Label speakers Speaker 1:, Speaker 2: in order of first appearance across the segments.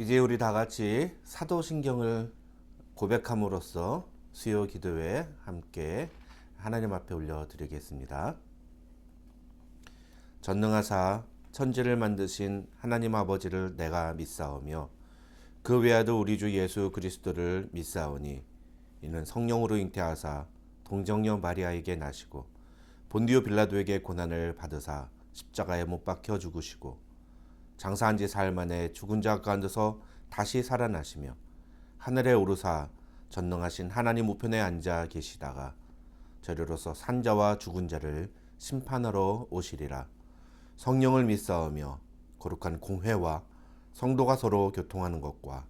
Speaker 1: 이제 우리 다 같이 사도신경을 고백함으로써 수요 기도에 함께 하나님 앞에 올려드리겠습니다. 전능하사 천지를 만드신 하나님 아버지를 내가 믿사오며 그 외에도 우리 주 예수 그리스도를 믿사오니 이는 성령으로 잉태하사 동정녀 마리아에게 나시고 본디오 빌라도에게 고난을 받으사 십자가에 못 박혀 죽으시고 장사한 지 사흘 만에 죽은 자 가운데서 다시 살아나시며 하늘에 오르사 전능하신 하나님 우편에 앉아 계시다가 저리로서 산자와 죽은 자를 심판하러 오시리라. 성령을 믿사오며 거룩한 공회와 성도가 서로 교통하는 것과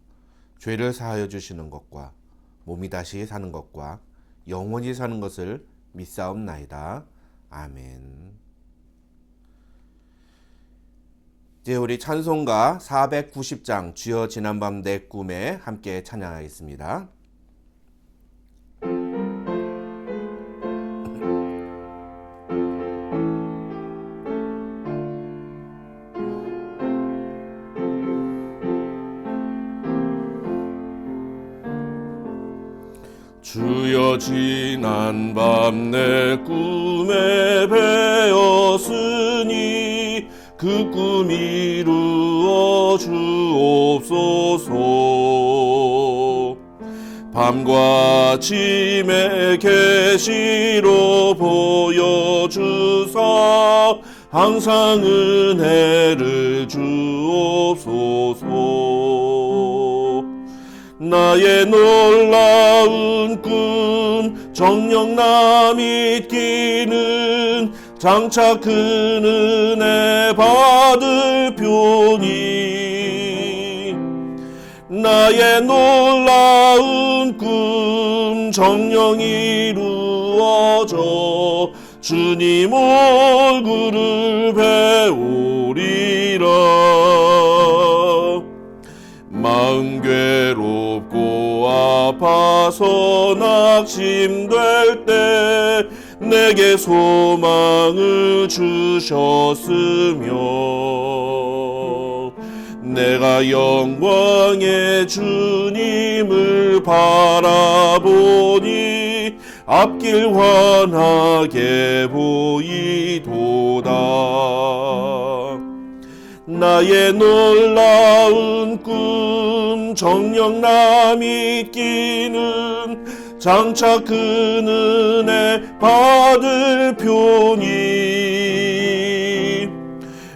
Speaker 1: 죄를 사하여 주시는 것과 몸이 다시 사는 것과 영원히 사는 것을 믿사옵나이다. 아멘. 이제 우리 찬송가 490장 주여 지난밤 내 꿈에 함께 찬양하겠습니다.
Speaker 2: 주여 지난밤 내 꿈에 배었으니 그 꿈 이루어 주옵소서. 밤과 아침에 계시로 보여주사 항상 은혜를 주옵소서. 나의 놀라운 꿈 정녕 나 믿기는 장차 큰 은혜 받을 표니 나의 놀라운 꿈 정녕 이루어져 주님 얼굴을 배우리라. 마음 괴롭고 아파서 낙심될 때 내게 소망을 주셨으며 내가 영광의 주님을 바라보니 앞길 환하게 보이도다. 나의 놀라운 꿈 정녕 나 믿기는 장차 큰 은혜 받을 표니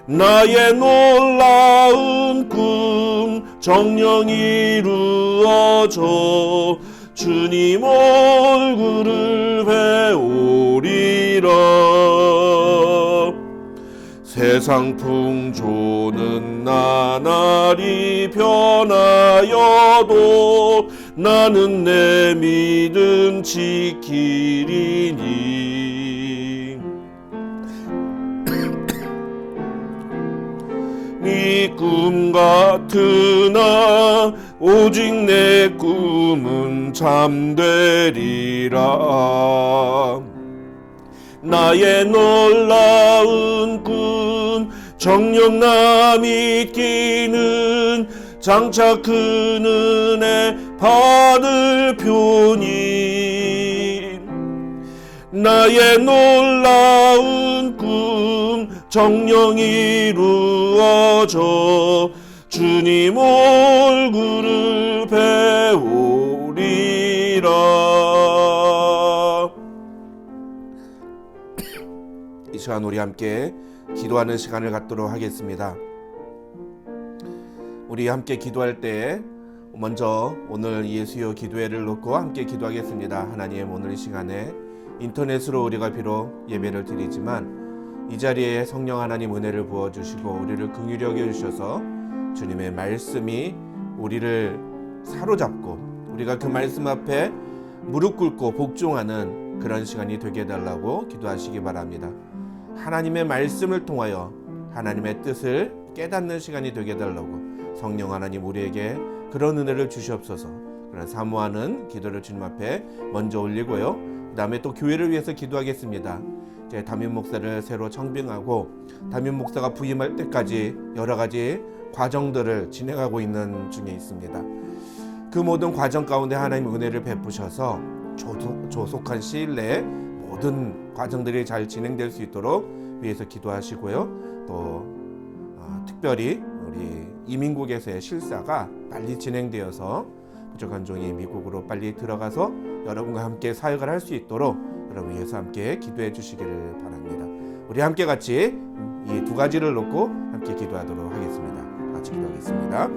Speaker 2: 나의 놀라운 꿈 정녕 이루어져 주님 얼굴을 배우리라. 세상 풍조는 나날이 변하여도 나는 내 믿음 지키리니 네 꿈 같으나 오직 내 꿈은 잠되리라. 나의 놀라운 꿈 정녕 나 믿기는 장차 큰 은혜 받을 표니 나의 놀라운 꿈 정녕 이루어져 주님 얼굴을 배우리라.
Speaker 1: 이 시간 우리 함께 기도하는 시간을 갖도록 하겠습니다. 우리 함께 기도할 때 먼저 오늘 예수여 기도회를 놓고 함께 기도하겠습니다. 하나님, 오늘 이 시간에 인터넷으로 우리가 비록 예배를 드리지만 이 자리에 성령 하나님 은혜를 부어주시고 우리를 긍휼히 여겨주셔서 주님의 말씀이 우리를 사로잡고 우리가 그 말씀 앞에 무릎 꿇고 복종하는 그런 시간이 되게 해달라고 기도하시기 바랍니다. 하나님의 말씀을 통하여 하나님의 뜻을 깨닫는 시간이 되게 해달라고 성령 하나님 우리에게 그런 은혜를 주시옵소서. 그런 사모하는 기도를 주님 앞에 먼저 올리고요. 그 다음에 또 교회를 위해서 기도하겠습니다. 이제 담임 목사를 새로 청빙하고 담임 목사가 부임할 때까지 여러 가지 과정들을 진행하고 있는 중에 있습니다. 그 모든 과정 가운데 하나님 은혜를 베푸셔서 조속한 시일 내에 모든 과정들이 잘 진행될 수 있도록 위해서 기도하시고요. 또 특별히 우리 이민국에서의 실사가 빨리 진행되어서 부족한 종이 미국으로 빨리 들어가서 여러분과 함께 사역을 할 수 있도록 여러분 위해서 함께 기도해 주시기를 바랍니다. 우리 함께 같이 이 두 가지를 놓고 함께 기도하도록 하겠습니다. 같이 기도하겠습니다.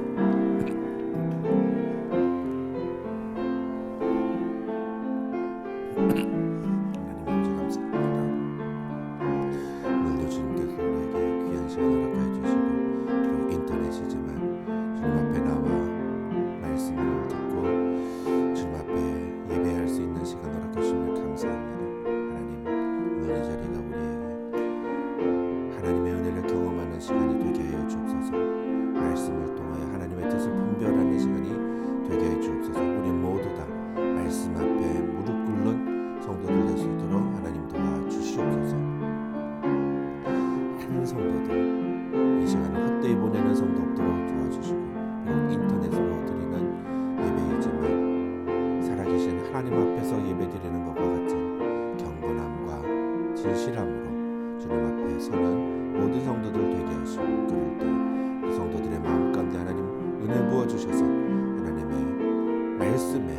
Speaker 1: 하나님 앞에서 예배드리는 것과 같은 경건함과 진실함으로 주님 앞에 서는 모든 성도들 되게 하시고, 그럴 때 그 성도들의 마음 가운데 하나님 은혜 부어주셔서 하나님의 말씀의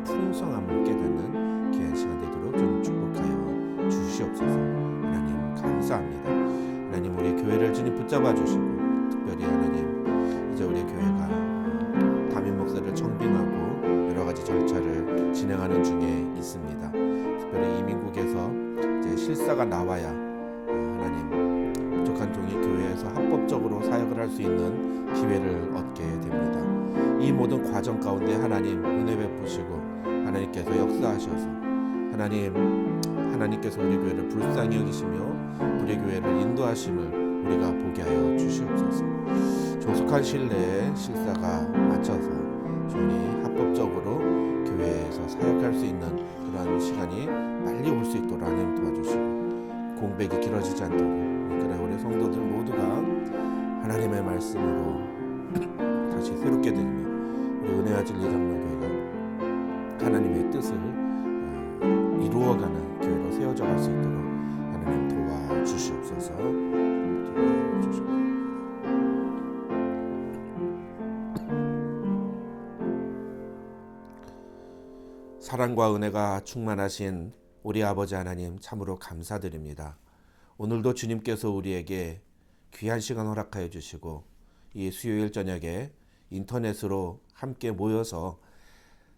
Speaker 1: 풍성함을 깨닫는 귀한 시간 되도록 주님 축복하여 주시옵소서. 하나님 감사합니다. 하나님 우리 교회를 주님 붙잡아 주시고, 특별히 하나님 이제 우리 교회가 담임 목사를 청빙하고 여러 가지 절차를 진행하는 중에 있습니다. 특별히 이민국에서 이제 실사가 나와야 하나님 부족한 종이 교회에서 합법적으로 사역을 할 수 있는 기회를 얻게 됩니다. 이 모든 과정 가운데 하나님 은혜 베푸시고 하나님께서 역사하셔서 하나님께서 우리 교회를 불쌍히 여기시며 우리 교회를 인도하심을 우리가 보게 하여 주시옵소서. 조속한 시일 내에 실사가 맞춰서 주님 합법적으로 교회에서 사역할 수 있는 그런 시간이 빨리 올 수 있도록 하나님 도와주시고, 공백이 길어지지 않도록 우리 성도들 모두가 하나님의 말씀으로 다시 새롭게 되며 우리 은혜와 진리 장로교회가 하나님의 뜻을 이루어가는 교회로 세워져 갈 수 있도록 하나님 도와주시옵소서. 사랑과 은혜가 충만하신 우리 아버지 하나님 참으로 감사드립니다. 오늘도 주님께서 우리에게 귀한 시간 허락하여 주시고 이 수요일 저녁에 인터넷으로 함께 모여서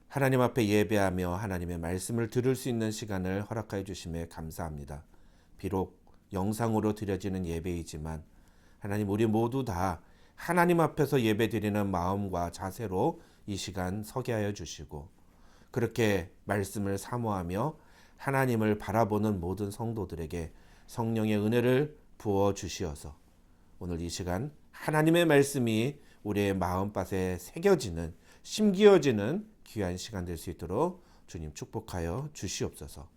Speaker 1: 하나님 앞에 예배하며 하나님의 말씀을 들을 수 있는 시간을 허락하여 주심에 감사합니다. 비록 영상으로 드려지는 예배이지만 하나님 우리 모두 다 하나님 앞에서 예배드리는 마음과 자세로 이 시간 서게 하여 주시고, 그렇게 말씀을 사모하며 하나님을 바라보는 모든 성도들에게 성령의 은혜를 부어 주시어서 오늘 이 시간 하나님의 말씀이 우리의 마음밭에 새겨지는, 심기어지는 귀한 시간 될 수 있도록 주님 축복하여 주시옵소서.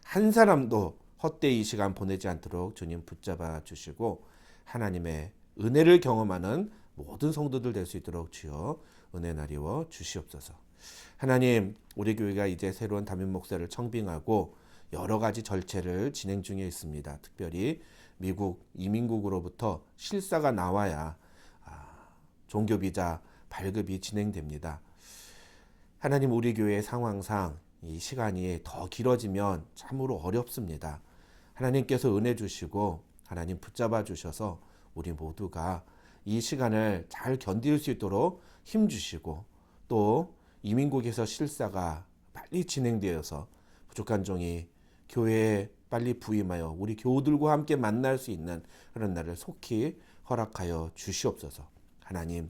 Speaker 1: 한 사람도 헛되이 이 시간 보내지 않도록 주님 붙잡아 주시고 하나님의 은혜를 경험하는 모든 성도들 될 수 있도록 주여 은혜 나리워 주시옵소서. 하나님 우리 교회가 이제 새로운 담임 목사를 청빙하고 여러 가지 절차를 진행 중에 있습니다. 특별히 미국 이민국으로부터 실사가 나와야 종교비자 발급이 진행됩니다. 하나님 우리 교회의 상황상 이 시간이 더 길어지면 참으로 어렵습니다. 하나님께서 은혜 주시고 하나님 붙잡아 주셔서 우리 모두가 이 시간을 잘 견딜 수 있도록 힘 주시고, 또 이민국에서 실사가 빨리 진행되어서 부족한 종이 교회에 빨리 부임하여 우리 교우들과 함께 만날 수 있는 그런 날을 속히 허락하여 주시옵소서. 하나님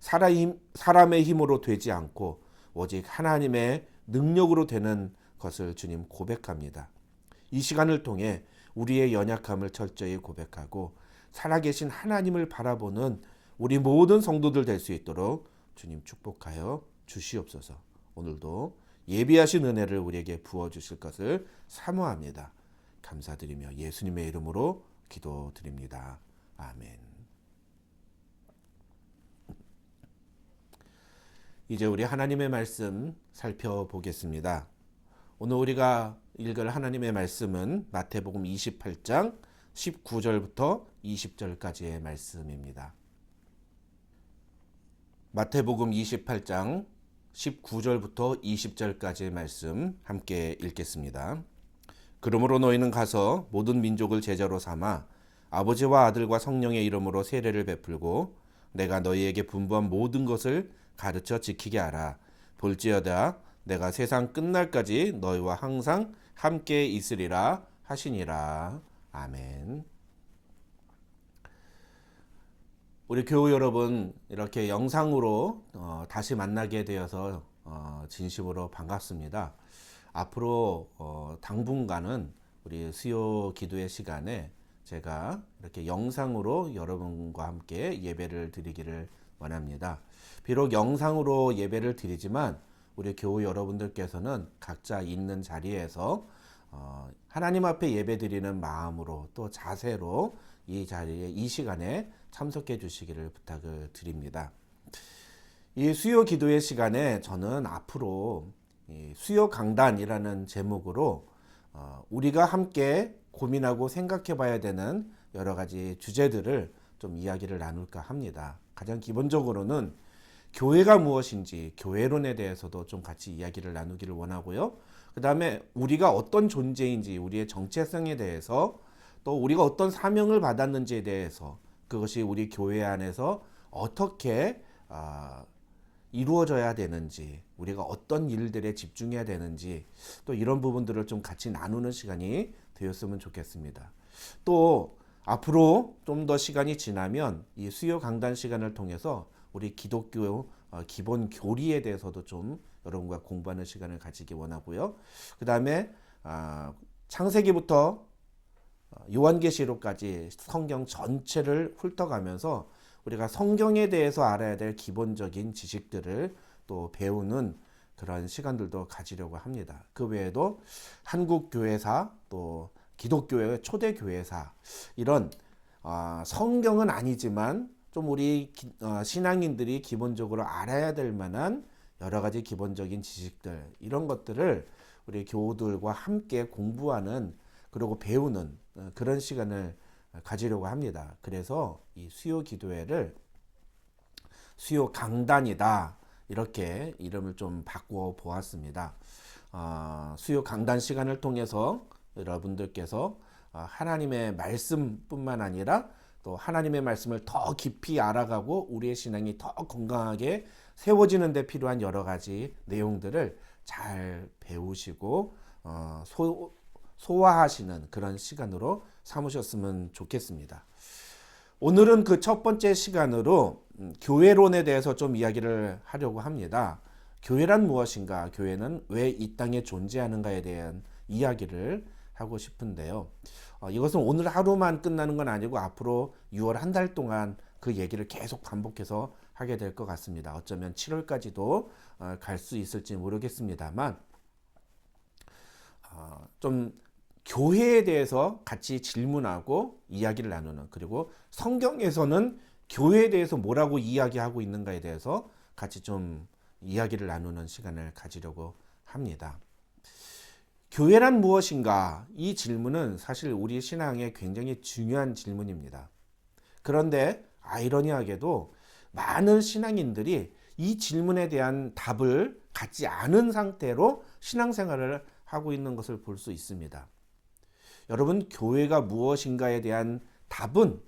Speaker 1: 사람의 힘으로 되지 않고 오직 하나님의 능력으로 되는 것을 주님 고백합니다. 이 시간을 통해 우리의 연약함을 철저히 고백하고 살아계신 하나님을 바라보는 우리 모든 성도들 될 수 있도록 주님 축복하여 주시옵소서. 오늘도 예비하신 은혜를 우리에게 부어주실 것을 사모합니다. 감사드리며 예수님의 이름으로 기도드립니다. 아멘. 이제 우리 하나님의 말씀 살펴보겠습니다. 오늘 우리가 읽을 하나님의 말씀은 마태복음 28장 19절부터 20절까지의 말씀입니다. 마태복음 28장 19절부터 20절까지의 말씀 함께 읽겠습니다. 그러므로 너희는 가서 모든 민족을 제자로 삼아 아버지와 아들과 성령의 이름으로 세례를 베풀고 내가 너희에게 분부한 모든 것을 가르쳐 지키게 하라. 볼지어다 내가 세상 끝날까지 너희와 항상 함께 있으리라 하시니라. 아멘. 우리 교우 여러분, 이렇게 영상으로 다시 만나게 되어서 진심으로 반갑습니다. 앞으로 당분간은 우리 수요 기도의 시간에 제가 이렇게 영상으로 여러분과 함께 예배를 드리기를 원합니다. 비록 영상으로 예배를 드리지만 우리 교우 여러분들께서는 각자 있는 자리에서 하나님 앞에 예배 드리는 마음으로 또 자세로 이 자리에 이 시간에 참석해 주시기를 부탁을 드립니다. 이 수요 기도의 시간에 저는 앞으로 수요 강단이라는 제목으로 우리가 함께 고민하고 생각해 봐야 되는 여러 가지 주제들을 좀 이야기를 나눌까 합니다. 가장 기본적으로는 교회가 무엇인지 교회론에 대해서도 좀 같이 이야기를 나누기를 원하고요. 그 다음에 우리가 어떤 존재인지 우리의 정체성에 대해서 또 우리가 어떤 사명을 받았는지에 대해서 그것이 우리 교회 안에서 어떻게 이루어져야 되는지 우리가 어떤 일들에 집중해야 되는지 또 이런 부분들을 좀 같이 나누는 시간이 되었으면 좋겠습니다. 또 앞으로 좀 더 시간이 지나면 이 수요 강단 시간을 통해서 우리 기독교 기본 교리에 대해서도 좀 여러분과 공부하는 시간을 가지기 원하고요. 그 다음에 창세기부터 요한계시록까지 성경 전체를 훑어가면서 우리가 성경에 대해서 알아야 될 기본적인 지식들을 또 배우는 그런 시간들도 가지려고 합니다. 그 외에도 한국교회사 또 기독교의 초대교회사 이런 성경은 아니지만 좀 우리 신앙인들이 기본적으로 알아야 될 만한 여러 가지 기본적인 지식들 이런 것들을 우리 교우들과 함께 공부하는 그리고 배우는 그런 시간을 가지려고 합니다. 그래서 이 수요 기도회를 수요 강단이다 이렇게 이름을 좀 바꿔 보았습니다. 수요 강단 시간을 통해서 여러분들께서 하나님의 말씀뿐만 아니라 또 하나님의 말씀을 더 깊이 알아가고 우리의 신앙이 더 건강하게 세워지는 데 필요한 여러 가지 내용들을 잘 배우시고 소화하시는 그런 시간으로 삼으셨으면 좋겠습니다. 오늘은 그 첫 번째 시간으로 교회론에 대해서 좀 이야기를 하려고 합니다. 교회란 무엇인가? 교회는 왜 이 땅에 존재하는가에 대한 이야기를 하고 싶은데요. 이것은 오늘 하루만 끝나는 건 아니고 앞으로 6월 한 달 동안 그 얘기를 계속 반복해서 하게 될 것 같습니다. 어쩌면 7월까지도 갈 수 있을지 모르겠습니다만 좀 교회에 대해서 같이 질문하고 이야기를 나누는 그리고 성경에서는 교회에 대해서 뭐라고 이야기하고 있는가에 대해서 같이 좀 이야기를 나누는 시간을 가지려고 합니다. 교회란 무엇인가? 이 질문은 사실 우리 신앙에 굉장히 중요한 질문입니다. 그런데 아이러니하게도 많은 신앙인들이 이 질문에 대한 답을 갖지 않은 상태로 신앙생활을 하고 있는 것을 볼 수 있습니다. 여러분, 교회가 무엇인가에 대한 답은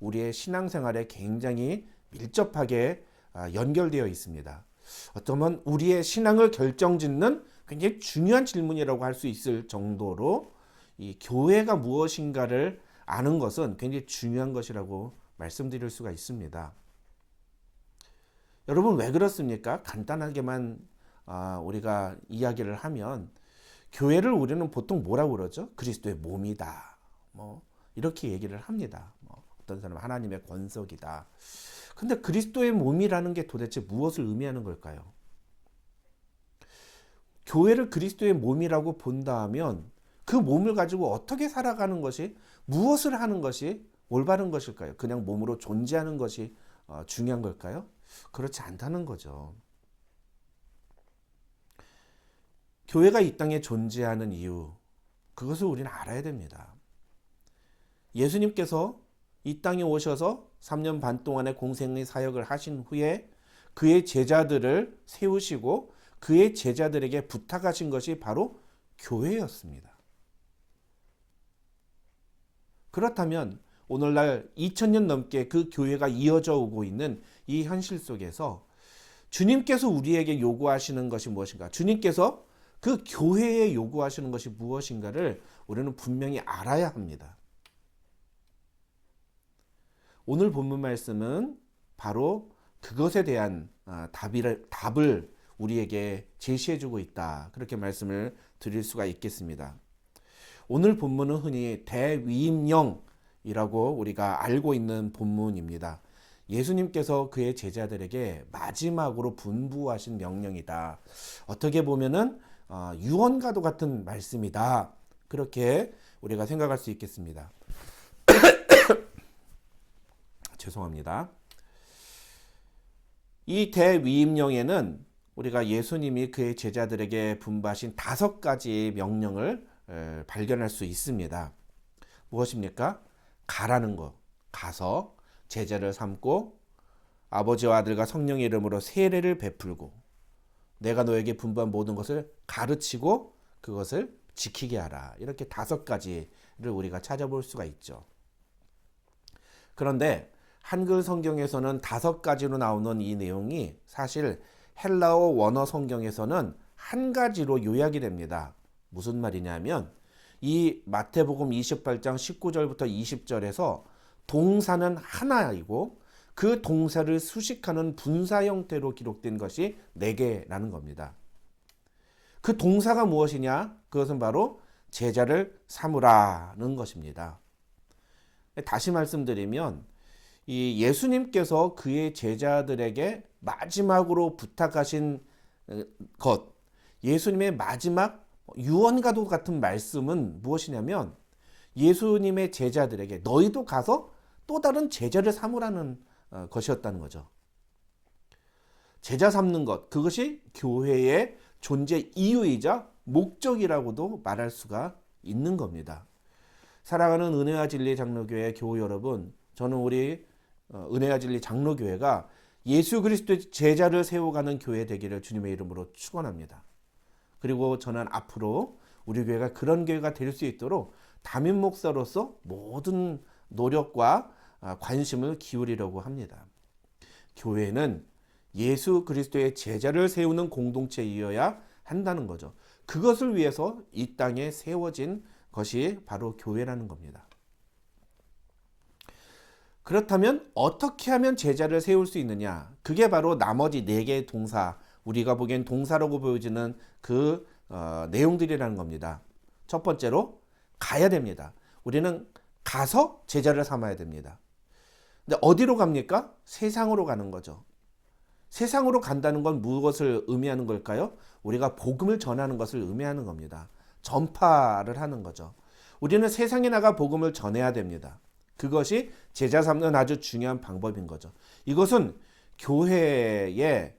Speaker 1: 우리의 신앙생활에 굉장히 밀접하게 연결되어 있습니다. 어쩌면 우리의 신앙을 결정짓는 굉장히 중요한 질문이라고 할 수 있을 정도로 이 교회가 무엇인가를 아는 것은 굉장히 중요한 것이라고 말씀드릴 수가 있습니다. 여러분 왜 그렇습니까? 간단하게만 우리가 이야기를 하면 교회를 우리는 보통 뭐라고 그러죠? 그리스도의 몸이다. 이렇게 얘기를 합니다. 어떤 사람은 하나님의 권석이다. 근데 그리스도의 몸이라는 게 도대체 무엇을 의미하는 걸까요? 교회를 그리스도의 몸이라고 본다 하면 그 몸을 가지고 어떻게 살아가는 것이 무엇을 하는 것이 올바른 것일까요? 그냥 몸으로 존재하는 것이 중요한 걸까요? 그렇지 않다는 거죠. 교회가 이 땅에 존재하는 이유, 그것을 우리는 알아야 됩니다. 예수님께서 이 땅에 오셔서 3년 반 동안의 공생의 사역을 하신 후에 그의 제자들을 세우시고 그의 제자들에게 부탁하신 것이 바로 교회였습니다. 그렇다면 오늘날 2000년 넘게 그 교회가 이어져 오고 있는 이 현실 속에서 주님께서 우리에게 요구하시는 것이 무엇인가? 주님께서 그 교회에 요구하시는 것이 무엇인가를 우리는 분명히 알아야 합니다. 오늘 본문 말씀은 바로 그것에 대한 답을 우리에게 제시해주고 있다. 그렇게 말씀을 드릴 수가 있겠습니다. 오늘 본문은 흔히 대위임령이라고 우리가 알고 있는 본문입니다. 예수님께서 그의 제자들에게 마지막으로 분부하신 명령이다. 어떻게 보면은 유언과도 같은 말씀이다. 그렇게 우리가 생각할 수 있겠습니다. 죄송합니다. 이 대위임령에는 우리가 예수님이 그의 제자들에게 분부하신 5가지 명령을 발견할 수 있습니다. 무엇입니까? 가라는 것, 가서 제자를 삼고 아버지와 아들과 성령의 이름으로 세례를 베풀고 내가 너에게 분부한 모든 것을 가르치고 그것을 지키게 하라. 이렇게 5가지를 우리가 찾아볼 수가 있죠. 그런데 한글 성경에서는 5가지로 나오는 이 내용이 사실 헬라어 원어 성경에서는 한 가지로 요약이 됩니다. 무슨 말이냐면 이 마태복음 28장 19절부터 20절에서 동사는 하나이고 그 동사를 수식하는 분사 형태로 기록된 것이 4개라는 겁니다. 그 동사가 무엇이냐? 그것은 바로 제자를 삼으라는 것입니다. 다시 말씀드리면 이 예수님께서 그의 제자들에게 마지막으로 부탁하신 것, 예수님의 마지막 유언과도 같은 말씀은 무엇이냐면 예수님의 제자들에게 너희도 가서 또 다른 제자를 삼으라는 것이었다는 거죠. 제자 삼는 것, 그것이 교회의 존재 이유이자 목적이라고도 말할 수가 있는 겁니다. 사랑하는 은혜와 진리 장로교회 교우 여러분, 저는 우리 은혜와 진리 장로교회가 예수 그리스도의 제자를 세워가는 교회 되기를 주님의 이름으로 축원합니다. 그리고 저는 앞으로 우리 교회가 그런 교회가 될 수 있도록 담임 목사로서 모든 노력과 관심을 기울이려고 합니다. 교회는 예수 그리스도의 제자를 세우는 공동체이어야 한다는 거죠. 그것을 위해서 이 땅에 세워진 것이 바로 교회라는 겁니다. 그렇다면 어떻게 하면 제자를 세울 수 있느냐? 그게 바로 나머지 4개의 동사, 우리가 보기엔 동사라고 보여지는 그 내용들이라는 겁니다. 첫 번째로 가야 됩니다. 우리는 가서 제자를 삼아야 됩니다. 근데 어디로 갑니까? 세상으로 가는 거죠. 세상으로 간다는 건 무엇을 의미하는 걸까요? 우리가 복음을 전하는 것을 의미하는 겁니다. 전파를 하는 거죠. 우리는 세상에 나가 복음을 전해야 됩니다. 그것이 제자 삼는 아주 중요한 방법인 거죠. 이것은 교회의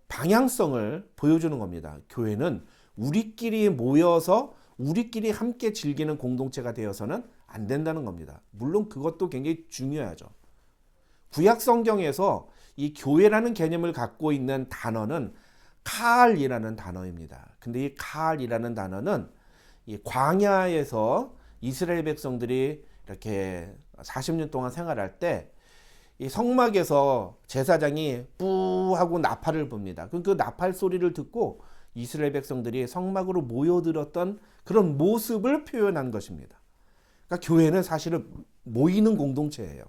Speaker 1: 방향성을 보여주는 겁니다. 교회는 우리끼리 모여서 우리끼리 함께 즐기는 공동체가 되어서는 안 된다는 겁니다. 물론 그것도 굉장히 중요하죠. 구약 성경에서 이 교회라는 개념을 갖고 있는 단어는 칼이라는 단어입니다. 근데 이 칼이라는 단어는 이 광야에서 이스라엘 백성들이 이렇게 40년 동안 생활할 때 이 성막에서 제사장이 뿌 하고 나팔을 붑니다. 그 나팔 소리를 듣고 이스라엘 백성들이 성막으로 모여들었던 그런 모습을 표현한 것입니다. 그러니까 교회는 사실은 모이는 공동체예요.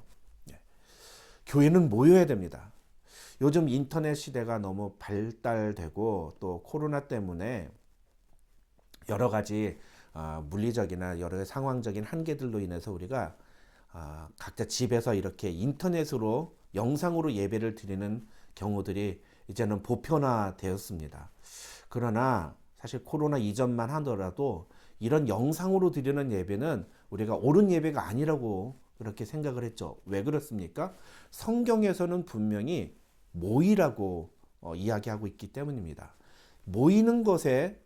Speaker 1: 교회는 모여야 됩니다. 요즘 인터넷 시대가 너무 발달되고 또 코로나 때문에 여러 가지 물리적이나 여러 가지 상황적인 한계들로 인해서 우리가 각자 집에서 이렇게 인터넷으로 영상으로 예배를 드리는 경우들이 이제는 보편화되었습니다. 그러나 사실 코로나 이전만 하더라도 이런 영상으로 드리는 예배는 우리가 옳은 예배가 아니라고 그렇게 생각을 했죠. 왜 그렇습니까? 성경에서는 분명히 모이라고 이야기하고 있기 때문입니다. 모이는 것에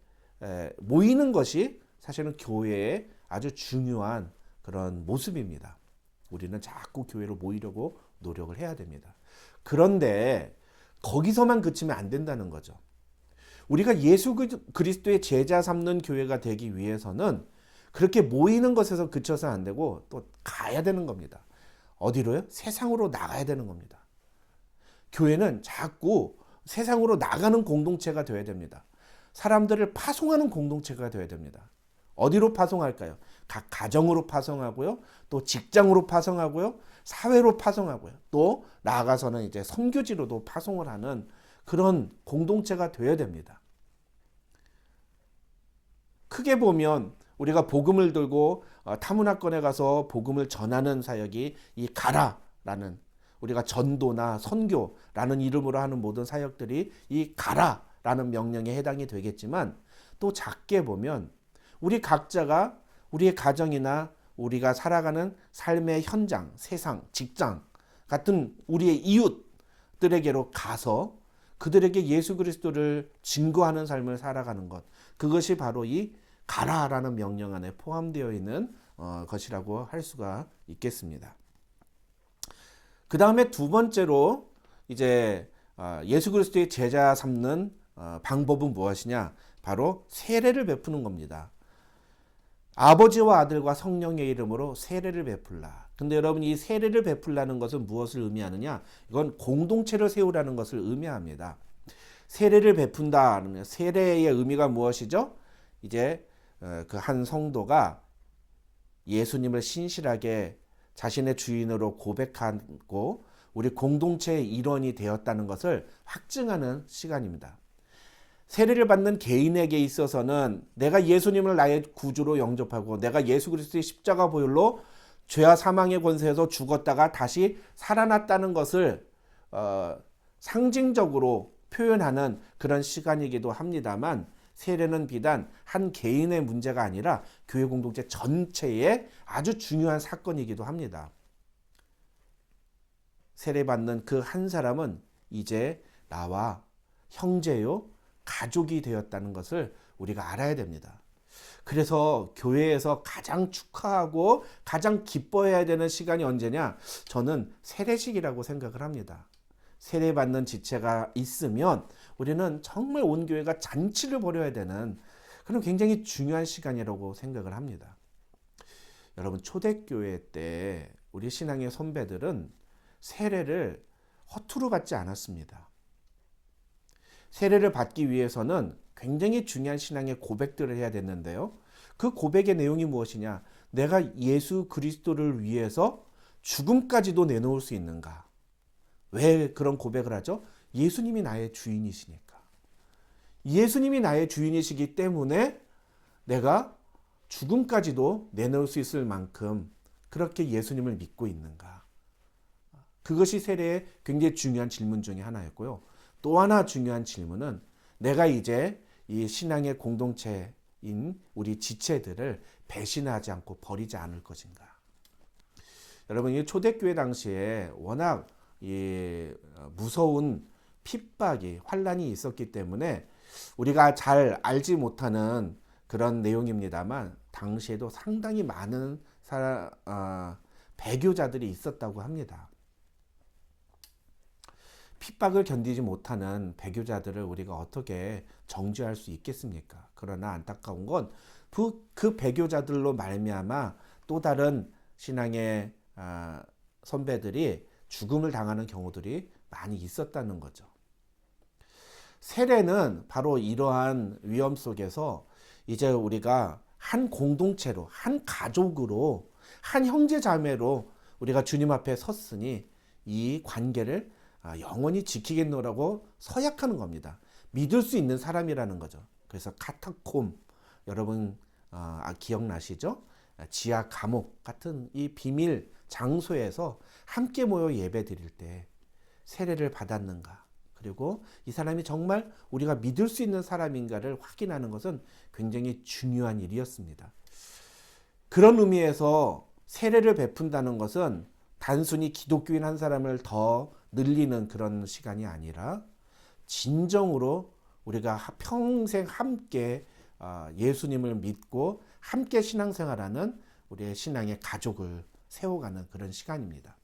Speaker 1: 모이는 것이 사실은 교회의 아주 중요한 그런 모습입니다. 우리는 자꾸 교회로 모이려고 노력을 해야 됩니다. 그런데 거기서만 그치면 안 된다는 거죠. 우리가 예수 그리스도의 제자 삼는 교회가 되기 위해서는 그렇게 모이는 것에서 그쳐서 안 되고 또 가야 되는 겁니다. 어디로요? 세상으로 나가야 되는 겁니다. 교회는 자꾸 세상으로 나가는 공동체가 되어야 됩니다. 사람들을 파송하는 공동체가 되어야 됩니다. 어디로 파송할까요? 각 가정으로 파송하고요. 또 직장으로 파송하고요. 사회로 파송하고요. 또 나아가서는 이제 선교지로도 파송을 하는 그런 공동체가 되어야 됩니다. 크게 보면 우리가 복음을 들고 타문화권에 가서 복음을 전하는 사역이 이 가라라는, 우리가 전도나 선교라는 이름으로 하는 모든 사역들이 이 가라라는 명령에 해당이 되겠지만, 또 작게 보면 우리 각자가 우리의 가정이나 우리가 살아가는 삶의 현장, 세상, 직장 같은 우리의 이웃들에게로 가서 그들에게 예수 그리스도를 증거하는 삶을 살아가는 것, 그것이 바로 이 가라라는 명령 안에 포함되어 있는 것이라고 할 수가 있겠습니다. 그 다음에 두 번째로 이제 예수 그리스도의 제자 삼는 방법은 무엇이냐? 바로 세례를 베푸는 겁니다. 아버지와 아들과 성령의 이름으로 세례를 베풀라. 근데 여러분, 이 세례를 베풀라는 것은 무엇을 의미하느냐? 이건 공동체를 세우라는 것을 의미합니다. 세례를 베푼다. 세례의 의미가 무엇이죠? 이제 그 한 성도가 예수님을 신실하게 자신의 주인으로 고백하고 우리 공동체의 일원이 되었다는 것을 확증하는 시간입니다. 세례를 받는 개인에게 있어서는 내가 예수님을 나의 구주로 영접하고 내가 예수 그리스도의 십자가 보혈로 죄와 사망의 권세에서 죽었다가 다시 살아났다는 것을 상징적으로 표현하는 그런 시간이기도 합니다만, 세례는 비단 한 개인의 문제가 아니라 교회 공동체 전체의 아주 중요한 사건이기도 합니다. 세례받는 그 한 사람은 이제 나와 형제요, 가족이 되었다는 것을 우리가 알아야 됩니다. 그래서 교회에서 가장 축하하고 가장 기뻐해야 되는 시간이 언제냐? 저는 세례식이라고 생각을 합니다. 세례받는 지체가 있으면 우리는 정말 온 교회가 잔치를 벌여야 되는 그런 굉장히 중요한 시간이라고 생각을 합니다. 여러분, 초대교회 때 우리 신앙의 선배들은 세례를 허투루 받지 않았습니다. 세례를 받기 위해서는 굉장히 중요한 신앙의 고백들을 해야 됐는데요. 그 고백의 내용이 무엇이냐? 내가 예수 그리스도를 위해서 죽음까지도 내놓을 수 있는가? 왜 그런 고백을 하죠? 예수님이 나의 주인이시니까. 예수님이 나의 주인이시기 때문에 내가 죽음까지도 내놓을 수 있을 만큼 그렇게 예수님을 믿고 있는가? 그것이 세례의 굉장히 중요한 질문 중에 하나였고요. 또 하나 중요한 질문은 내가 이제 이 신앙의 공동체인 우리 지체들을 배신하지 않고 버리지 않을 것인가? 여러분, 이 초대교회 당시에 워낙 무서운 핍박이, 환란이 있었기 때문에 우리가 잘 알지 못하는 그런 내용입니다만, 당시에도 상당히 많은 배교자들이 있었다고 합니다. 핍박을 견디지 못하는 배교자들을 우리가 어떻게 정죄할 수 있겠습니까? 그러나 안타까운 건 그 배교자들로 말미암아 또 다른 신앙의 선배들이 죽음을 당하는 경우들이 많이 있었다는 거죠. 세례는 바로 이러한 위험 속에서 이제 우리가 한 공동체로, 한 가족으로, 한 형제 자매로 우리가 주님 앞에 섰으니 이 관계를 영원히 지키겠노라고 서약하는 겁니다. 믿을 수 있는 사람이라는 거죠. 그래서 카타콤, 여러분 기억나시죠? 지하 감옥 같은 이 비밀 장소에서 함께 모여 예배 드릴 때 세례를 받았는가, 그리고 이 사람이 정말 우리가 믿을 수 있는 사람인가를 확인하는 것은 굉장히 중요한 일이었습니다. 그런 의미에서 세례를 베푼다는 것은 단순히 기독교인 한 사람을 더 늘리는 그런 시간이 아니라 진정으로 우리가 평생 함께 예수님을 믿고 함께 신앙생활하는 우리의 신앙의 가족을 세워가는 그런 시간입니다.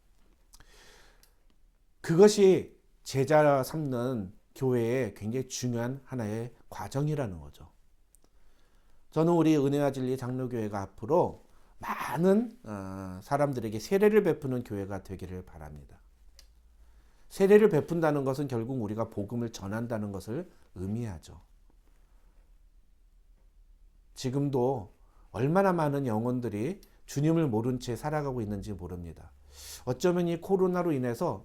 Speaker 1: 그것이 제자 삼는 교회의 굉장히 중요한 하나의 과정이라는 거죠. 저는 우리 은혜와 진리 장로교회가 앞으로 많은 사람들에게 세례를 베푸는 교회가 되기를 바랍니다. 세례를 베푼다는 것은 결국 우리가 복음을 전한다는 것을 의미하죠. 지금도 얼마나 많은 영혼들이 주님을 모른 채 살아가고 있는지 모릅니다. 어쩌면 이 코로나로 인해서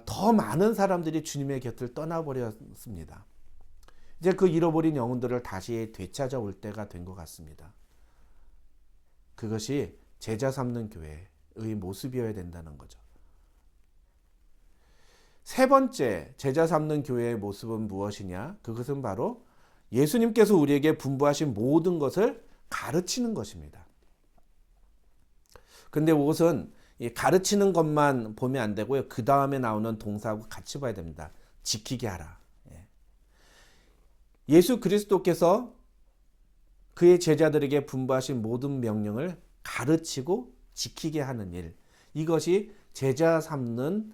Speaker 1: 더 많은 사람들이 주님의 곁을 떠나버렸습니다. 이제 그 잃어버린 영혼들을 다시 되찾아올 때가 된 것 같습니다. 그것이 제자 삼는 교회의 모습이어야 된다는 거죠. 세 번째 제자 삼는 교회의 모습은 무엇이냐? 그것은 바로 예수님께서 우리에게 분부하신 모든 것을 가르치는 것입니다. 근데 그것은 가르치는 것만 보면 안 되고요. 그 다음에 나오는 동사하고 같이 봐야 됩니다. 지키게 하라. 예수 그리스도께서 그의 제자들에게 분부하신 모든 명령을 가르치고 지키게 하는 일. 이것이 제자 삼는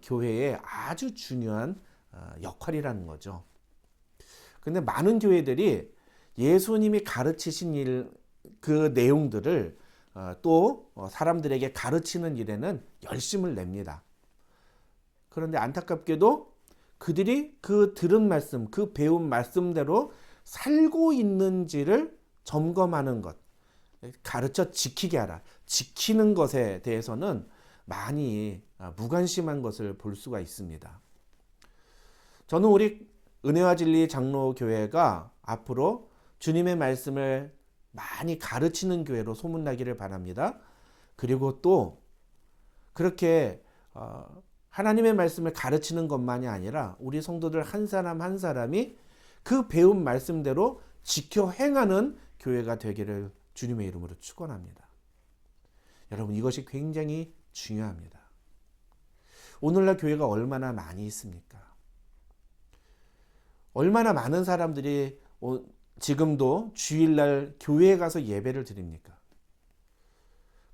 Speaker 1: 교회의 아주 중요한 역할이라는 거죠. 근데 많은 교회들이 예수님이 가르치신 일, 그 내용들을 또 사람들에게 가르치는 일에는 열심을 냅니다. 그런데 안타깝게도 그들이 그 들은 말씀, 그 배운 말씀대로 살고 있는지를 점검하는 것, 가르쳐 지키게 하라. 지키는 것에 대해서는 많이 무관심한 것을 볼 수가 있습니다. 저는 우리 은혜와 진리 장로교회가 앞으로 주님의 말씀을 많이 가르치는 교회로 소문나기를 바랍니다. 그리고 또 그렇게 하나님의 말씀을 가르치는 것만이 아니라 우리 성도들 한 사람 한 사람이 그 배운 말씀대로 지켜 행하는 교회가 되기를 주님의 이름으로 축원합니다. 여러분, 이것이 굉장히 중요합니다. 오늘날 교회가 얼마나 많이 있습니까? 얼마나 많은 사람들이 지금도 주일날 교회에 가서 예배를 드립니까?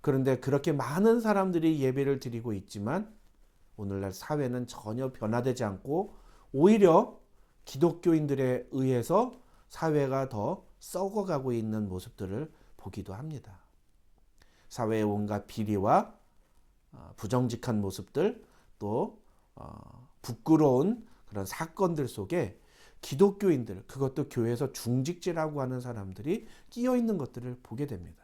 Speaker 1: 그런데 그렇게 많은 사람들이 예배를 드리고 있지만 오늘날 사회는 전혀 변화되지 않고 오히려 기독교인들에 의해서 사회가 더 썩어가고 있는 모습들을 보기도 합니다. 사회의 온갖 비리와 부정직한 모습들, 또 부끄러운 그런 사건들 속에 기독교인들, 그것도 교회에서 중직지라고 하는 사람들이 끼어 있는 것들을 보게 됩니다.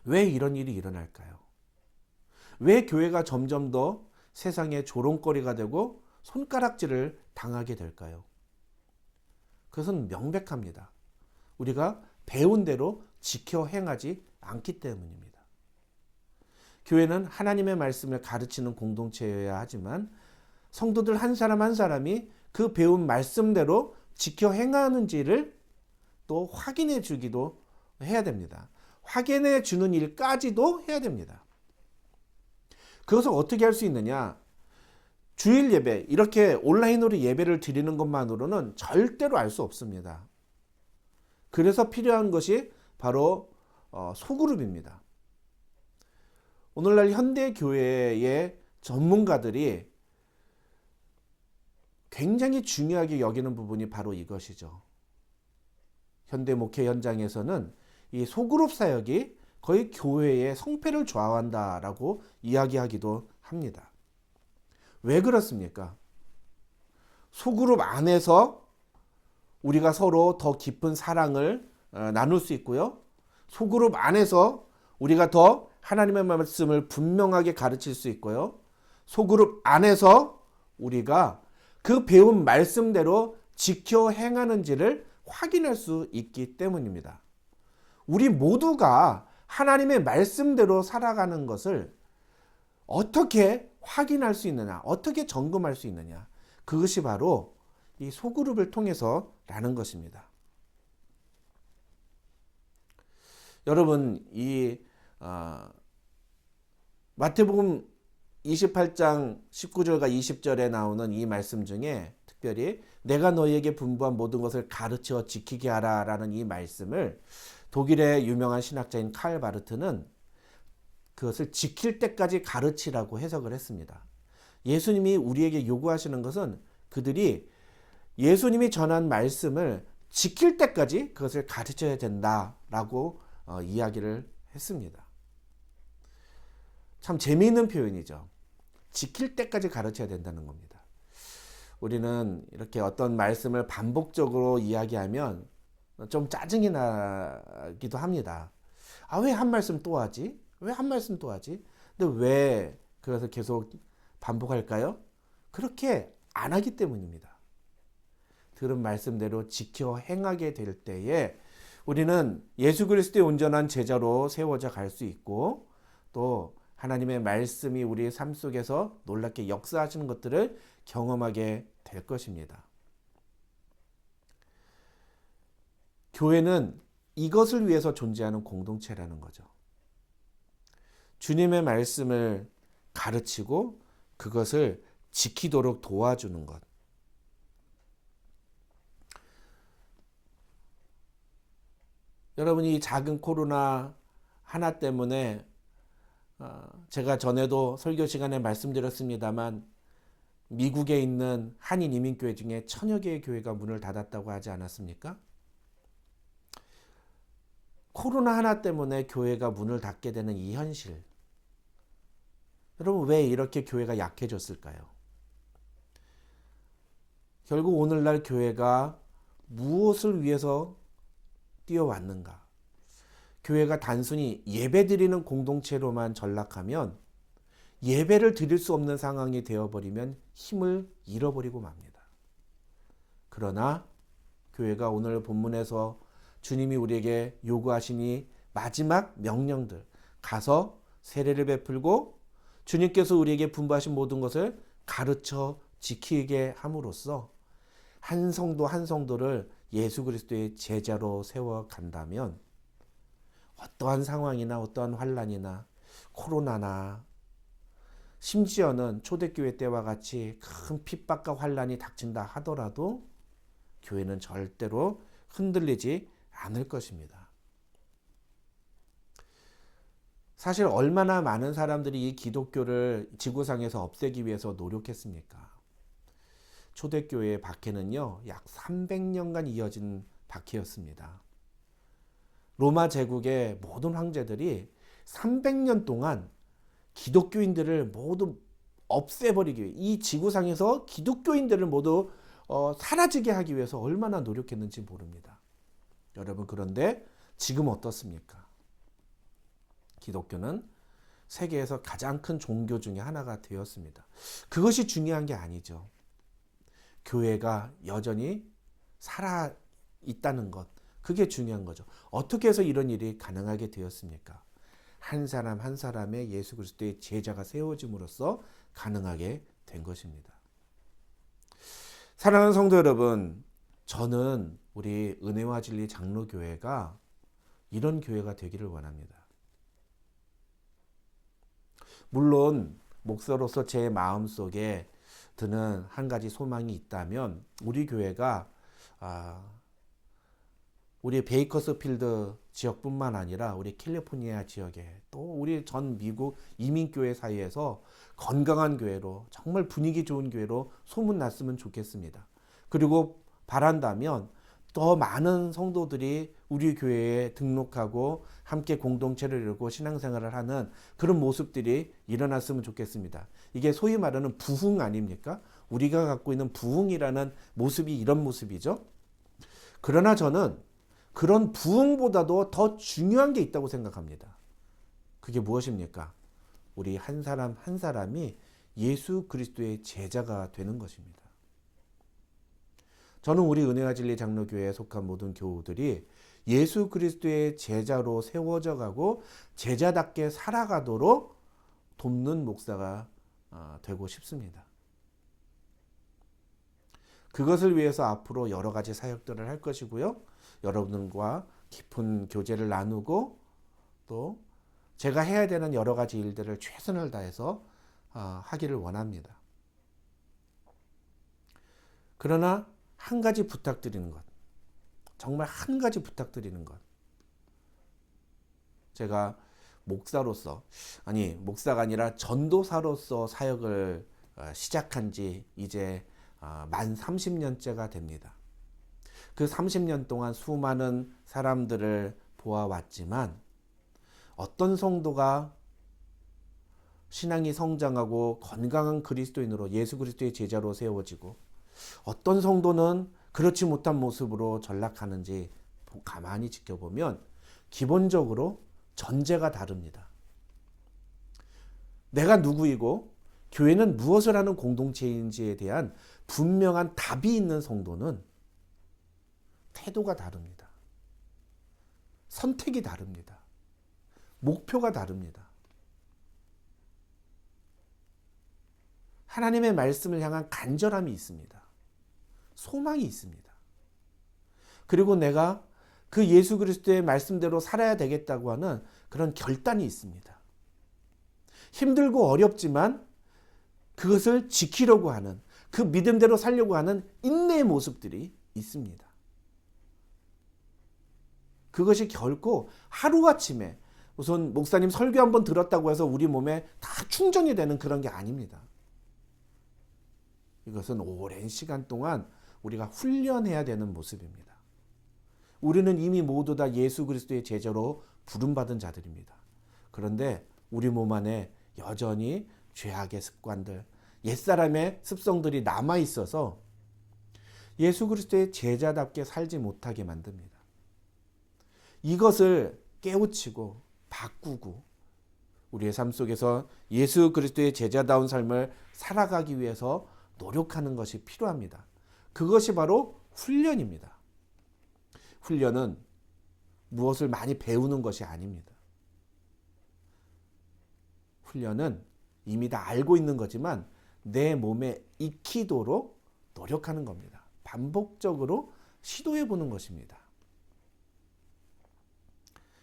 Speaker 1: 왜 이런 일이 일어날까요? 왜 교회가 점점 더 세상의 조롱거리가 되고 손가락질을 당하게 될까요? 그것은 명백합니다. 우리가 배운 대로 지켜 행하지 않기 때문입니다. 교회는 하나님의 말씀을 가르치는 공동체여야 하지만 성도들 한 사람 한 사람이 그 배운 말씀대로 지켜 행하는지를 또 확인해 주기도 해야 됩니다. 확인해 주는 일까지도 해야 됩니다. 그것을 어떻게 할 수 있느냐? 주일 예배, 이렇게 온라인으로 예배를 드리는 것만으로는 절대로 알 수 없습니다. 그래서 필요한 것이 바로 소그룹입니다. 오늘날 현대교회의 전문가들이 굉장히 중요하게 여기는 부분이 바로 이것이죠. 현대 목회 현장에서는 이 소그룹 사역이 거의 교회의 성패를 좌우한다라고 이야기하기도 합니다. 왜 그렇습니까? 소그룹 안에서 우리가 서로 더 깊은 사랑을 나눌 수 있고요. 소그룹 안에서 우리가 더 하나님의 말씀을 분명하게 가르칠 수 있고요. 소그룹 안에서 우리가 그 배운 말씀대로 지켜 행하는지를 확인할 수 있기 때문입니다. 우리 모두가 하나님의 말씀대로 살아가는 것을 어떻게 확인할 수 있느냐, 어떻게 점검할 수 있느냐, 그것이 바로 이 소그룹을 통해서라는 것입니다. 여러분, 이 마태복음 28장 19절과 20절에 나오는 이 말씀 중에 특별히 내가 너희에게 분부한 모든 것을 가르쳐 지키게 하라라는 이 말씀을 독일의 유명한 신학자인 칼 바르트는 그것을 지킬 때까지 가르치라고 해석을 했습니다. 예수님이 우리에게 요구하시는 것은 그들이 예수님이 전한 말씀을 지킬 때까지 그것을 가르쳐야 된다라고 이야기를 했습니다. 참 재미있는 표현이죠. 지킬 때까지 가르쳐야 된다는 겁니다. 우리는 이렇게 어떤 말씀을 반복적으로 이야기하면 좀 짜증이 나기도 합니다. 아, 왜 한 말씀 또 하지? 왜 한 말씀 또 하지? 근데 왜 그래서 계속 반복할까요? 그렇게 안 하기 때문입니다. 들은 말씀대로 지켜 행하게 될 때에 우리는 예수 그리스도의 온전한 제자로 세워져 갈 수 있고 또 하나님의 말씀이 우리의 삶 속에서 놀랍게 역사하시는 것들을 경험하게 될 것입니다. 교회는 이것을 위해서 존재하는 공동체라는 거죠. 주님의 말씀을 가르치고 그것을 지키도록 도와주는 것. 여러분이 작은 코로나 하나 때문에 제가 전에도 설교 시간에 말씀드렸습니다만 미국에 있는 한인 이민교회 중에 1000여 개의 교회가 문을 닫았다고 하지 않았습니까? 코로나 하나 때문에 교회가 문을 닫게 되는 이 현실. 여러분 왜 이렇게 교회가 약해졌을까요? 결국 오늘날 교회가 무엇을 위해서 뛰어왔는가? 교회가 단순히 예배드리는 공동체로만 전락하면 예배를 드릴 수 없는 상황이 되어버리면 힘을 잃어버리고 맙니다. 그러나 교회가 오늘 본문에서 주님이 우리에게 요구하시니 마지막 명령들, 가서 세례를 베풀고 주님께서 우리에게 분부하신 모든 것을 가르쳐 지키게 함으로써 한 성도 한 성도를 예수 그리스도의 제자로 세워간다면 어떠한 상황이나 어떠한 환난이나 코로나나 심지어는 초대교회 때와 같이 큰 핍박과 환난이 닥친다 하더라도 교회는 절대로 흔들리지 않을 것입니다. 사실 얼마나 많은 사람들이 이 기독교를 지구상에서 없애기 위해서 노력했습니까? 초대교회의 박해는요, 약 300년간 이어진 박해였습니다. 로마 제국의 모든 황제들이 300년 동안 기독교인들을 모두 없애버리기 위해 이 지구상에서 기독교인들을 모두 사라지게 하기 위해서 얼마나 노력했는지 모릅니다. 여러분 그런데 지금 어떻습니까? 기독교는 세계에서 가장 큰 종교 중에 하나가 되었습니다. 그것이 중요한 게 아니죠. 교회가 여전히 살아 있다는 것, 그게 중요한 거죠. 어떻게 해서 이런 일이 가능하게 되었습니까? 한 사람 한 사람의 예수 그리스도의 제자가 세워짐으로써 가능하게 된 것입니다. 사랑하는 성도 여러분, 저는 우리 은혜와 진리 장로교회가 이런 교회가 되기를 원합니다. 물론 목사로서 제 마음속에 드는 한 가지 소망이 있다면 우리 교회가 우리 베이커스필드 지역뿐만 아니라 우리 캘리포니아 지역에 또 우리 전 미국 이민교회 사이에서 건강한 교회로 정말 분위기 좋은 교회로 소문났으면 좋겠습니다. 그리고 바란다면 더 많은 성도들이 우리 교회에 등록하고 함께 공동체를 이루고 신앙생활을 하는 그런 모습들이 일어났으면 좋겠습니다. 이게 소위 말하는 부흥 아닙니까? 우리가 갖고 있는 부흥이라는 모습이 이런 모습이죠. 그러나 저는 그런 부흥보다도 더 중요한 게 있다고 생각합니다. 그게 무엇입니까? 우리 한 사람 한 사람이 예수 그리스도의 제자가 되는 것입니다. 저는 우리 은혜와 진리 장로교회에 속한 모든 교우들이 예수 그리스도의 제자로 세워져 가고 제자답게 살아가도록 돕는 목사가 되고 싶습니다. 그것을 위해서 앞으로 여러 가지 사역들을 할 것이고요. 여러분과 깊은 교제를 나누고 또 제가 해야 되는 여러 가지 일들을 최선을 다해서 하기를 원합니다. 그러나 한 가지 부탁드리는 것, 정말 한 가지 부탁드리는 것. 제가 목사로서, 목사가 아니라 전도사로서 사역을 시작한 지 이제 만 30년째가 됩니다. 그 30년 동안 수많은 사람들을 보아왔지만 어떤 성도가 신앙이 성장하고 건강한 그리스도인으로 예수 그리스도의 제자로 세워지고 어떤 성도는 그렇지 못한 모습으로 전락하는지 가만히 지켜보면 기본적으로 전제가 다릅니다. 내가 누구이고 교회는 무엇을 하는 공동체인지에 대한 분명한 답이 있는 성도는 태도가 다릅니다. 선택이 다릅니다. 목표가 다릅니다. 하나님의 말씀을 향한 간절함이 있습니다. 소망이 있습니다. 그리고 내가 그 예수 그리스도의 말씀대로 살아야 되겠다고 하는 그런 결단이 있습니다. 힘들고 어렵지만 그것을 지키려고 하는, 그 믿음대로 살려고 하는 인내의 모습들이 있습니다. 그것이 결코 하루아침에 우선 목사님 설교 한번 들었다고 해서 우리 몸에 다 충전이 되는 그런 게 아닙니다. 이것은 오랜 시간 동안 우리가 훈련해야 되는 모습입니다. 우리는 이미 모두 다 예수 그리스도의 제자로 부름받은 자들입니다. 그런데 우리 몸 안에 여전히 죄악의 습관들, 옛사람의 습성들이 남아있어서 예수 그리스도의 제자답게 살지 못하게 만듭니다. 이것을 깨우치고 바꾸고 우리의 삶 속에서 예수 그리스도의 제자다운 삶을 살아가기 위해서 노력하는 것이 필요합니다. 그것이 바로 훈련입니다. 훈련은 무엇을 많이 배우는 것이 아닙니다. 훈련은 이미 다 알고 있는 거지만 내 몸에 익히도록 노력하는 겁니다. 반복적으로 시도해 보는 것입니다.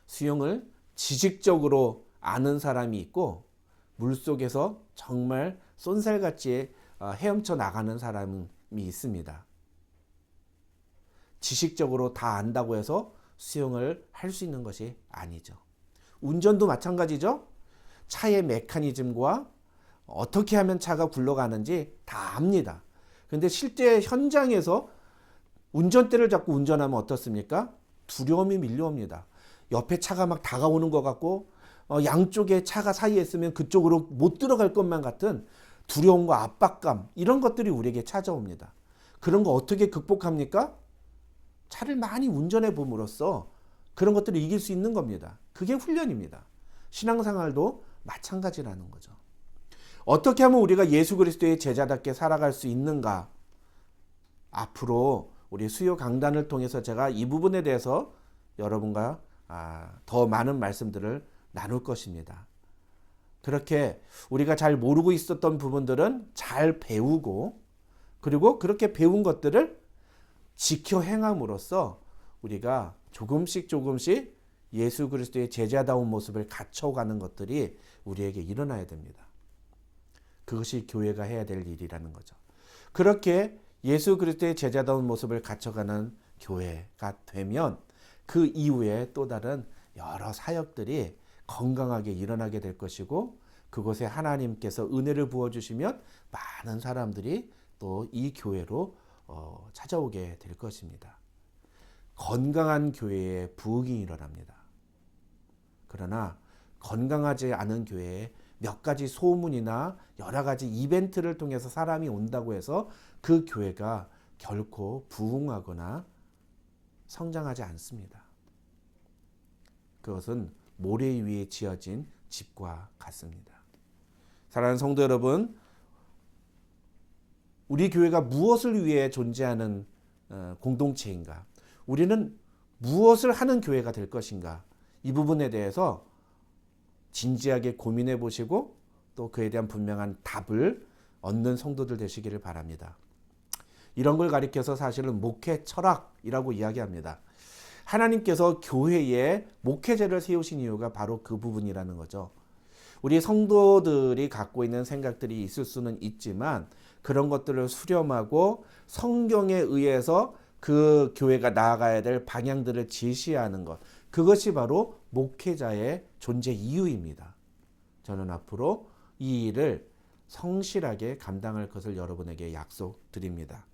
Speaker 1: 수영을 지식적으로 아는 사람이 있고 물속에서 정말 쏜살같이 헤엄쳐 나가는 사람이 있습니다. 지식적으로 다 안다고 해서 수영을 할 수 있는 것이 아니죠. 운전도 마찬가지죠. 차의 메커니즘과 어떻게 하면 차가 굴러가는지 다 압니다. 그런데 실제 현장에서 운전대를 잡고 운전하면 어떻습니까? 두려움이 밀려옵니다. 옆에 차가 막 다가오는 것 같고 양쪽에 차가 사이에 있으면 그쪽으로 못 들어갈 것만 같은 두려움과 압박감, 이런 것들이 우리에게 찾아옵니다. 그런 거 어떻게 극복합니까? 차를 많이 운전해 봄으로써 그런 것들을 이길 수 있는 겁니다. 그게 훈련입니다. 신앙생활도 마찬가지라는 거죠. 어떻게 하면 우리가 예수 그리스도의 제자답게 살아갈 수 있는가? 앞으로 우리 수요 강단을 통해서 제가 이 부분에 대해서 여러분과 더 많은 말씀들을 나눌 것입니다. 그렇게 우리가 잘 모르고 있었던 부분들은 잘 배우고, 그리고 그렇게 배운 것들을 지켜 행함으로써 우리가 조금씩 예수 그리스도의 제자다운 모습을 갖춰가는 것들이 우리에게 일어나야 됩니다. 그것이 교회가 해야 될 일이라는 거죠. 그렇게 예수 그리스도의 제자다운 모습을 갖춰가는 교회가 되면 그 이후에 또 다른 여러 사역들이 건강하게 일어나게 될 것이고, 그곳에 하나님께서 은혜를 부어주시면 많은 사람들이 또 이 교회로 찾아오게 될 것입니다. 건강한 교회에 부흥이 일어납니다. 그러나 건강하지 않은 교회에 몇 가지 소문이나 여러 가지 이벤트를 통해서 사람이 온다고 해서 그 교회가 결코 부흥하거나 성장하지 않습니다. 그것은 모래 위에 지어진 집과 같습니다. 사랑하는 성도 여러분, 우리 교회가 무엇을 위해 존재하는 공동체인가? 우리는 무엇을 하는 교회가 될 것인가? 이 부분에 대해서 진지하게 고민해 보시고 또 그에 대한 분명한 답을 얻는 성도들 되시기를 바랍니다. 이런 걸 가리켜서 사실은 목회 철학이라고 이야기합니다. 하나님께서 교회에 목회자를 세우신 이유가 바로 그 부분이라는 거죠. 우리 성도들이 갖고 있는 생각들이 있을 수는 있지만 그런 것들을 수렴하고 성경에 의해서 그 교회가 나아가야 될 방향들을 제시하는 것, 그것이 바로 목회자의 존재 이유입니다. 저는 앞으로 이 일을 성실하게 감당할 것을 여러분에게 약속드립니다.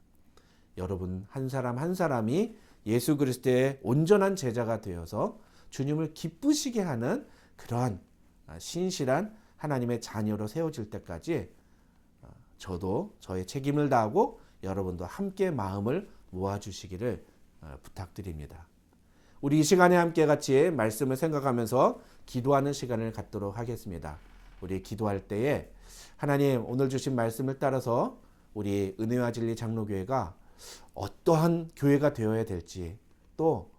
Speaker 1: 여러분 한 사람 한 사람이 예수 그리스도의 온전한 제자가 되어서 주님을 기쁘시게 하는 그러한 신실한 하나님의 자녀로 세워질 때까지 저도 저의 책임을 다하고 여러분도 함께 마음을 모아주시기를 부탁드립니다. 우리 이 시간에 함께 같이 말씀을 생각하면서 기도하는 시간을 갖도록 하겠습니다. 우리 기도할 때에 하나님 오늘 주신 말씀을 따라서 우리 은혜와 진리 장로교회가 어떠한 교회가 되어야 될지, 또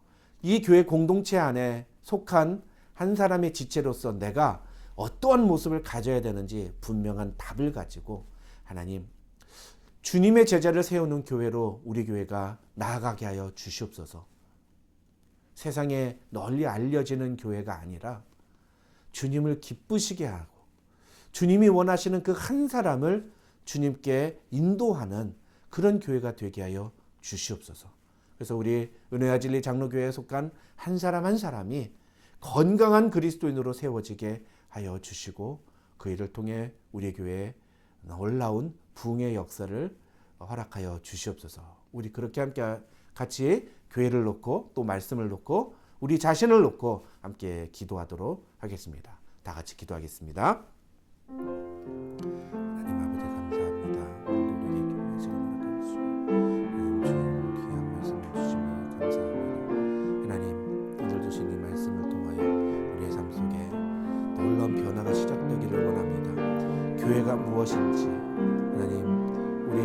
Speaker 1: 이 교회 공동체 안에 속한 한 사람의 지체로서 내가 어떠한 모습을 가져야 되는지 분명한 답을 가지고 하나님 주님의 제자를 세우는 교회로 우리 교회가 나아가게 하여 주시옵소서. 세상에 널리 알려지는 교회가 아니라 주님을 기쁘시게 하고 주님이 원하시는 그 한 사람을 주님께 인도하는 그런 교회가 되게 하여 주시옵소서. 그래서 우리 은혜와 진리 장로교회에 속한 한 사람 한 사람이 건강한 그리스도인으로 세워지게 하여 주시고 그 일을 통해 우리 교회에 놀라운 부흥의 역사를 허락하여 주시옵소서. 우리 그렇게 함께 같이 교회를 놓고 또 말씀을 놓고 우리 자신을 놓고 함께 기도하도록 하겠습니다. 다 같이 기도하겠습니다. 하나님 아버지 감사합니다. 우리 교회 시간을 가주시고 좋은 귀한 말씀을 주시며 감사합니다. 하나님 오늘 주신 이 말씀을 통하여 우리의 삶 속에 놀라운 변화가 시작되기를 원합니다. 교회가 무엇인지, 하나님 우리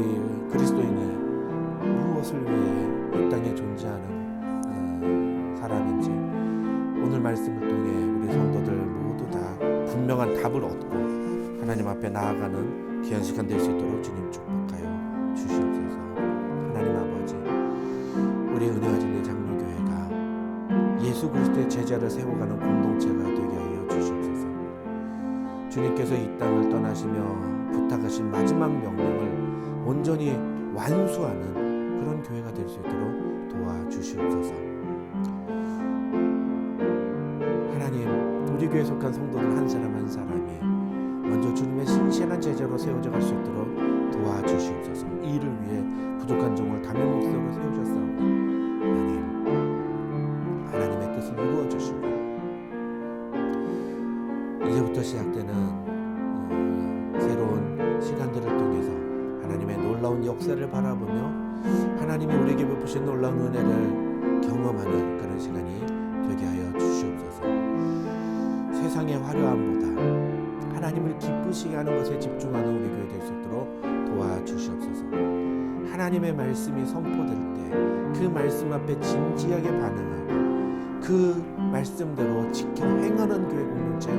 Speaker 1: 그리스도인이 무엇을 위해 이 땅에 존재하는 사람인지 오늘 말씀을 통해 우리 성도들 모두 다 분명한 답을 얻고 하나님 앞에 나아가는 귀한 시간 될 수 있도록 주님 축복하여 주시옵소서. 하나님 아버지, 우리 은혜와 진리 장로교회가 예수 그리스도의 제자를 세워가는 공동체가 되게 하여 주시옵소서. 주님께서 이 땅을 떠나시며 부탁하신 마지막 명령을 온전히 완수하는 그런 교회가 될 수 있도록 도와주시옵소서. 하나님 우리 교회에 속한 성도들 한 사람 한 사람이 먼저 주님의 신실한 제자로 세워져 갈 수 있도록 도와주시옵소서. 이 일을 위해 부족한 종을 담임 목사로 세우셨사오니 하나님의 뜻을 이루어 주시고 이제부터 시작되는 새로운 시간들을 통해서 하나님의 놀라운 역사를 바라보며 하나님이 우리에게 베푸신 놀라운 은혜를 경험하는 그런 시간이 되게 하여 주시옵소서. 세상의 화려함보다 하나님을 기쁘시게 하는 것에 집중하는 우리 교회 될 수 있도록 도와주시옵소서. 하나님의 말씀이 선포될 때 그 말씀 앞에 진지하게 반응하고 그 말씀대로 지켜 행하는 교회 공동체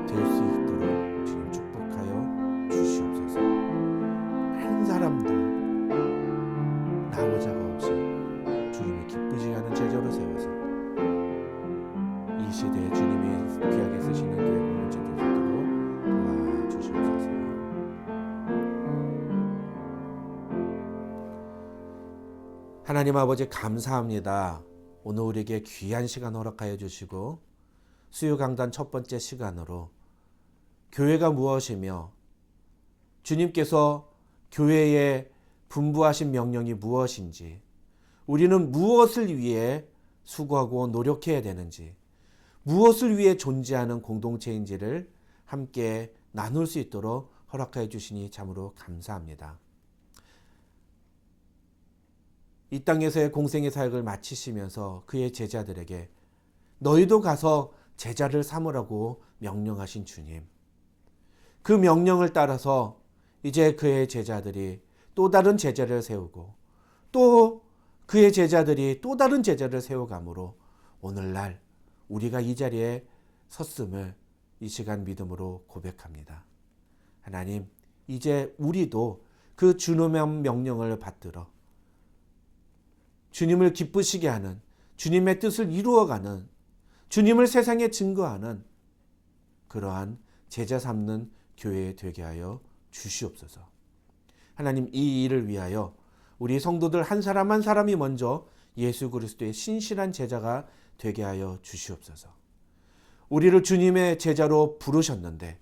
Speaker 1: 될 수 있도록 주님 축복하여 주시옵소서. 한 사람도 나오자가 없이 주님이 기쁘시게 하는 제자로 세워서 이 시대에 주님이 귀하게 쓰시는 교회 공동체 될 수 있도록 도와주시옵소서. 하나님 아버지 감사합니다. 오늘 우리에게 귀한 시간 허락하여 주시고 수요 강단 첫 번째 시간으로 교회가 무엇이며 주님께서 교회에 분부하신 명령이 무엇인지, 우리는 무엇을 위해 수고하고 노력해야 되는지, 무엇을 위해 존재하는 공동체인지를 함께 나눌 수 있도록 허락하여 주시니 참으로 감사합니다. 이 땅에서의 공생의 사역을 마치시면서 그의 제자들에게 너희도 가서 제자를 삼으라고 명령하신 주님, 그 명령을 따라서 이제 그의 제자들이 또 다른 제자를 세우고 또 그의 제자들이 또 다른 제자를 세워가므로 오늘날 우리가 이 자리에 섰음을 이 시간 믿음으로 고백합니다. 하나님, 이제 우리도 그 주님의 명령을 받들어 주님을 기쁘시게 하는, 주님의 뜻을 이루어가는, 주님을 세상에 증거하는 그러한 제자 삼는 교회 되게 하여 주시옵소서. 하나님, 이 일을 위하여 우리 성도들 한 사람 한 사람이 먼저 예수 그리스도의 신실한 제자가 되게 하여 주시옵소서. 우리를 주님의 제자로 부르셨는데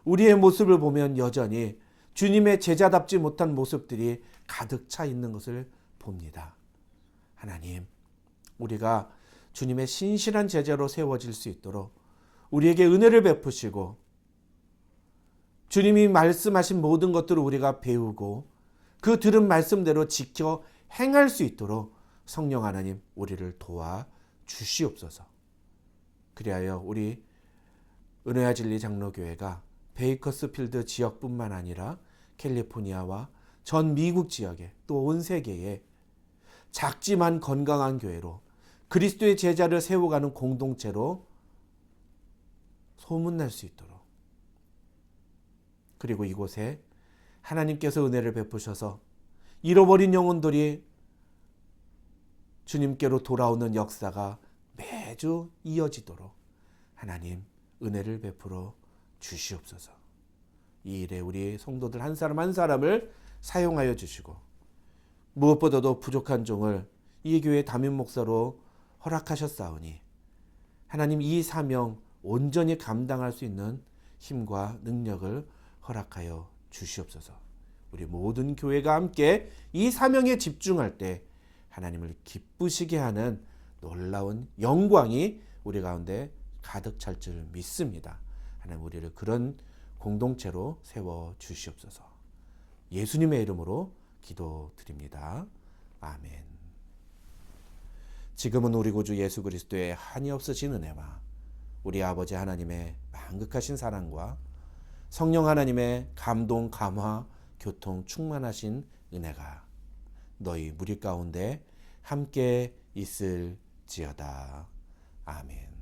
Speaker 1: 우리의 모습을 보면 여전히 주님의 제자답지 못한 모습들이 가득 차 있는 것을 봅니다. 하나님, 우리가 주님의 신실한 제자로 세워질 수 있도록 우리에게 은혜를 베푸시고 주님이 말씀하신 모든 것들을 우리가 배우고 그 들은 말씀대로 지켜 행할 수 있도록 성령 하나님 우리를 도와 주시옵소서. 그리하여 우리 은혜와 진리 장로교회가 베이커스필드 지역뿐만 아니라 캘리포니아와 전 미국 지역에 또 온 세계에 작지만 건강한 교회로 그리스도의 제자를 세워가는 공동체로 소문날 수 있도록, 그리고 이곳에 하나님께서 은혜를 베푸셔서 잃어버린 영혼들이 주님께로 돌아오는 역사가 매주 이어지도록 하나님 은혜를 베풀어 주시옵소서. 이 일에 우리 성도들 한 사람 한 사람을 사용하여 주시고 무엇보다도 부족한 종을 이 교회 담임 목사로 허락하셨사오니 하나님 이 사명 온전히 감당할 수 있는 힘과 능력을 허락하여 주시옵소서. 우리 모든 교회가 함께 이 사명에 집중할 때 하나님을 기쁘시게 하는 놀라운 영광이 우리 가운데 가득 찰 줄 믿습니다. 하나님 우리를 그런 공동체로 세워 주시옵소서. 예수님의 이름으로 기도드립니다. 아멘. 지금은 우리 구주 예수 그리스도의 한이 없으신 은혜와 우리 아버지 하나님의 만극하신 사랑과 성령 하나님의 감동, 감화, 교통, 충만하신 은혜가 너희 무리 가운데 함께 있을지어다. 아멘.